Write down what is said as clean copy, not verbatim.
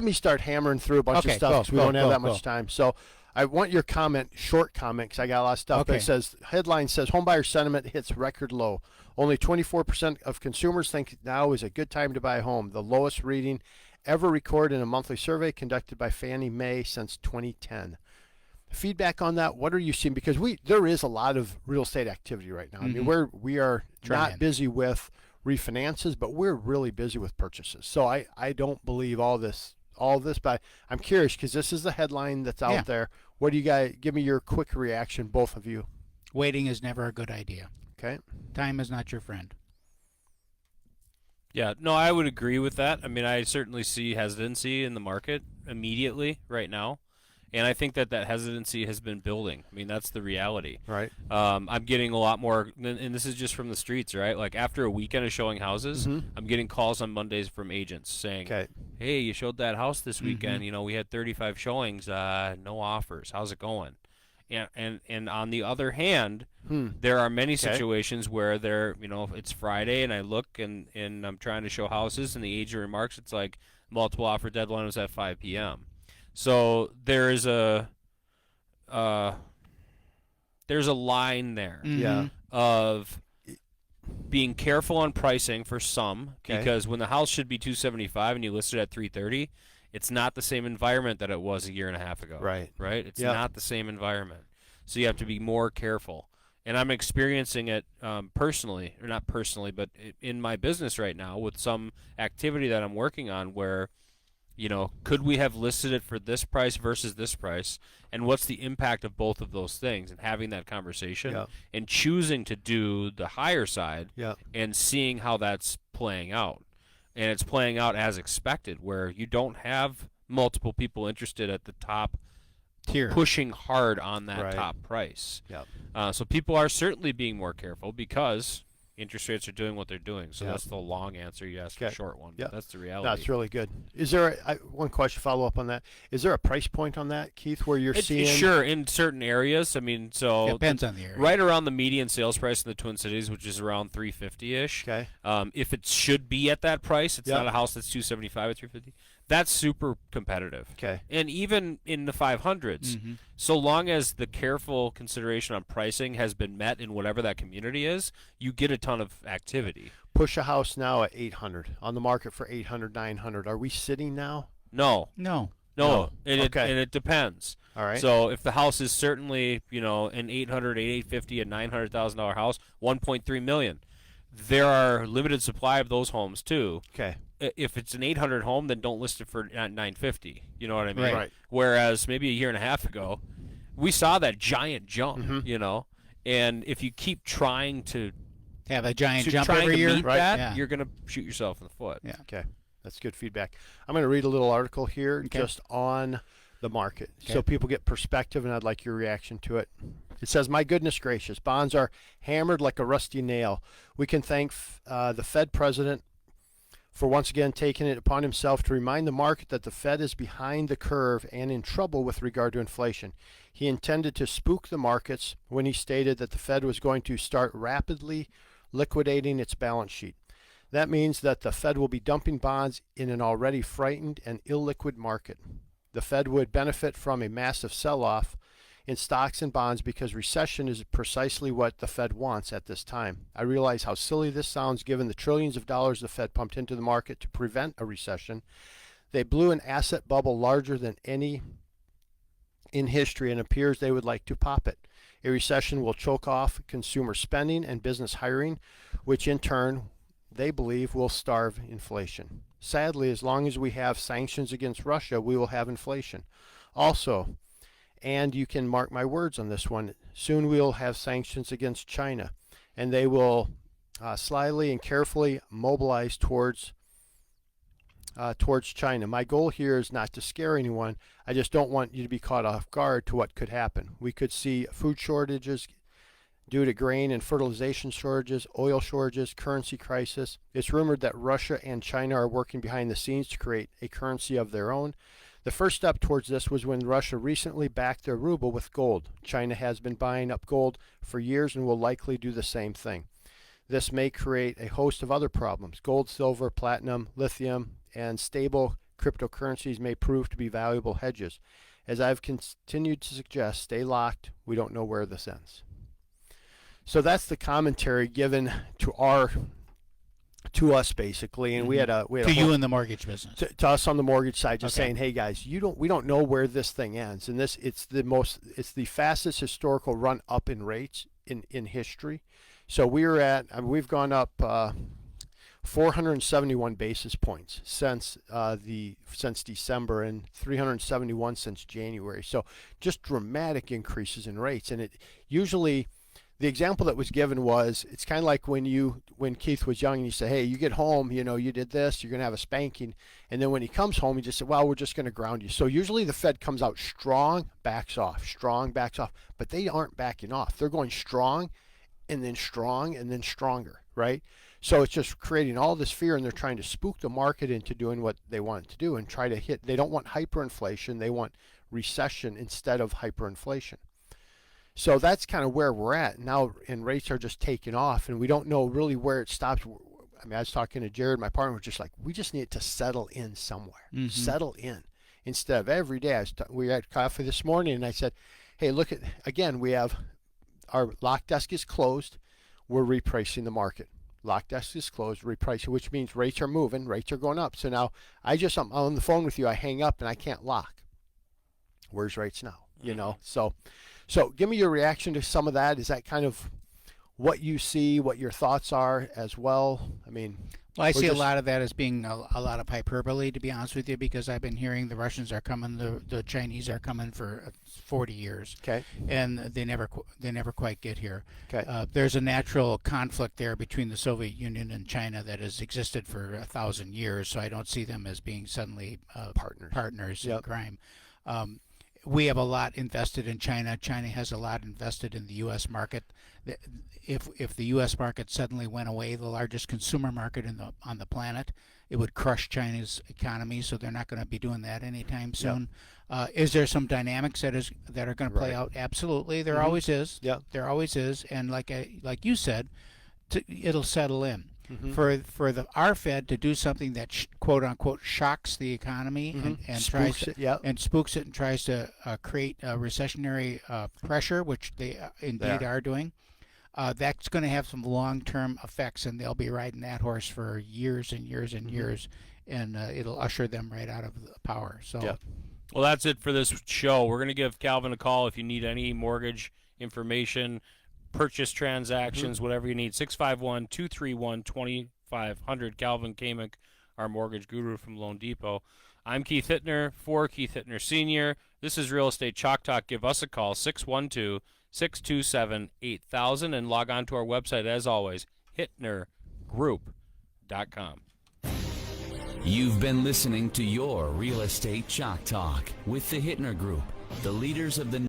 let me start hammering through a bunch of stuff because we don't have that much time. So I want your comment, short comment, because I got a lot of stuff. But it says, headline says, homebuyer sentiment hits record low. Only 24% of consumers think now is a good time to buy a home, the lowest reading ever recorded in a monthly survey conducted by Fannie Mae since 2010. Feedback on that? What are you seeing? Because there is a lot of real estate activity right now. I mean, we are not busy with refinances, but we're really busy with purchases. So I don't believe all this, but I'm curious because this is the headline that's out there. What do you guys, give me your quick reaction, both of you. Waiting is never a good idea. Okay. Time is not your friend. Yeah, no, I would agree with that. I mean, I certainly see hesitancy in the market immediately right now. And I think that hesitancy has been building. I mean, that's the reality. Right. I'm getting a lot more, and this is just from the streets, right? Like after a weekend of showing houses, I'm getting calls on Mondays from agents saying, hey, you showed that house this weekend. You know, we had 35 showings, no offers. How's it going? And on the other hand, there are many situations where it's Friday and I look and I'm trying to show houses and the agent remarks it's like multiple offer deadline was at 5 p.m. So there is there's a line there of being careful on pricing for some because when the house should be $275 and you list it at $330, it's not the same environment that it was a year and a half ago. Right. It's not the same environment. So you have to be more careful. And I'm experiencing it personally, or not personally, but in my business right now with some activity that I'm working on where could we have listed it for this price versus this price? And what's the impact of both of those things? And having that conversation and choosing to do the higher side and seeing how that's playing out. And it's playing out as expected, where you don't have multiple people interested at the top tier pushing hard on that top price. So people are certainly being more careful because interest rates are doing what they're doing. So that's the long answer. You asked for a short one. But that's the reality. That's really good. Is there one question follow up on that? Is there a price point on that, Keith, where you're seeing? Sure, in certain areas. I mean, so it depends on the area. Right around the median sales price in the Twin Cities, which is around $350-ish. Okay. If it should be at that price, it's not a house that's $275 at $350. That's super competitive. Okay. And even in the 500s, so long as the careful consideration on pricing has been met in whatever that community is, you get a ton of activity. Push a house now at $800 on the market for $800, $900. Are we sitting now? No. No. And it depends. All right. So if the house is certainly, an $800, $850, a $900,000 house, $1.3 million. There are limited supply of those homes too. Okay. If it's an 800 home, then don't list it for $950. You know what I mean? Right. Whereas maybe a year and a half ago, we saw that giant jump. And if you keep trying to have a giant jump every year, you're going to shoot yourself in the foot. Yeah. Okay. That's good feedback. I'm going to read a little article here just on the market so people get perspective, and I'd like your reaction to it. It says, my goodness gracious, bonds are hammered like a rusty nail. We can thank the Fed president for once again taking it upon himself to remind the market that the Fed is behind the curve and in trouble with regard to inflation. He intended to spook the markets when he stated that the Fed was going to start rapidly liquidating its balance sheet. That means that the Fed will be dumping bonds in an already frightened and illiquid market. The Fed would benefit from a massive sell-off in stocks and bonds because recession is precisely what the Fed wants at this time. I realize how silly this sounds given the trillions of dollars the Fed pumped into the market to prevent a recession. They blew an asset bubble larger than any in history and appears they would like to pop it. A recession will choke off consumer spending and business hiring, which in turn they believe will starve inflation. Sadly, as long as we have sanctions against Russia, we will have inflation. Also, and you can mark my words on this one, soon we'll have sanctions against China, and they will slyly and carefully mobilize towards China. My goal here is not to scare anyone. I just don't want you to be caught off guard to what could happen. We could see food shortages due to grain and fertilization shortages, oil shortages, currency crisis. It's rumored that Russia and China are working behind the scenes to create a currency of their own. The first step towards this was when Russia recently backed their ruble with gold. China has been buying up gold for years and will likely do the same thing. This may create a host of other problems: gold, silver, platinum, lithium, and stable cryptocurrencies may prove to be valuable hedges. As I've continued to suggest, stay locked. We don't know where this ends. So that's the commentary given to us basically, and we had a to you in the mortgage business, to us on the mortgage side, just saying, hey guys, we don't know where this thing ends, and it's the fastest historical run up in rates in history. So we've gone up 471 basis points since December, and 371 since January. So just dramatic increases in rates, and it usually. The example that was given was, it's kind of like when Keith was young and you say, hey, you get home, you did this, you're going to have a spanking. And then when he comes home, he just said, well, we're just going to ground you. So usually the Fed comes out strong, backs off, but they aren't backing off. They're going strong and then stronger, right? So it's just creating all this fear, and they're trying to spook the market into doing what they want it to do and try to hit. They don't want hyperinflation. They want recession instead of hyperinflation. So that's kind of where we're at now, and rates are just taking off, and we don't know really where it stops. I mean, I was talking to Jared, my partner, was just like, we just need it to settle in somewhere, settle in, instead of every day. We had coffee this morning, and I said, hey, look at, again, we have our lock desk is closed. We're repricing the market. Lock desk is closed, repricing, which means rates are moving, rates are going up. So now I'm on the phone with you, I hang up, and I can't lock. Where's rates now? So give me your reaction to some of that. Is that kind of what you see, what your thoughts are as well? I mean, well, I see a lot of that as being a lot of hyperbole, to be honest with you, because I've been hearing the Russians are coming, the Chinese are coming for 40 years. Okay. And they never quite get here. Okay. There's a natural conflict there between the Soviet Union and China that has existed for 1,000 years, so I don't see them as being suddenly partners in crime. We have a lot invested in China. China has a lot invested in the U.S. market. If the U.S. market suddenly went away, the largest consumer market on the planet, it would crush China's economy. So they're not going to be doing that anytime soon. Is there some dynamics that are going to play out? Absolutely, there always is. Yeah, there always is. And like you said, it'll settle in. For our Fed to do something that quote unquote shocks the economy and tries to, and spooks it and tries to create a recessionary pressure, which they indeed are doing, that's going to have some long-term effects, and they'll be riding that horse for years and years and years, and it'll usher them right out of the power. So, well, that's it for this show. We're going to give Calvin a call if you need any mortgage information, purchase transactions, whatever you need. 651-231-2500. Kelvin Kaemingk, our mortgage guru from loanDepot. I'm Keith Hittner for Keith Hittner Sr. This is Real Estate Chalk Talk. Give us a call, 612-627-8000, and log on to our website, as always, hittnergroup.com. You've been listening to your Real Estate Chalk Talk with the Hittner Group, the leaders of the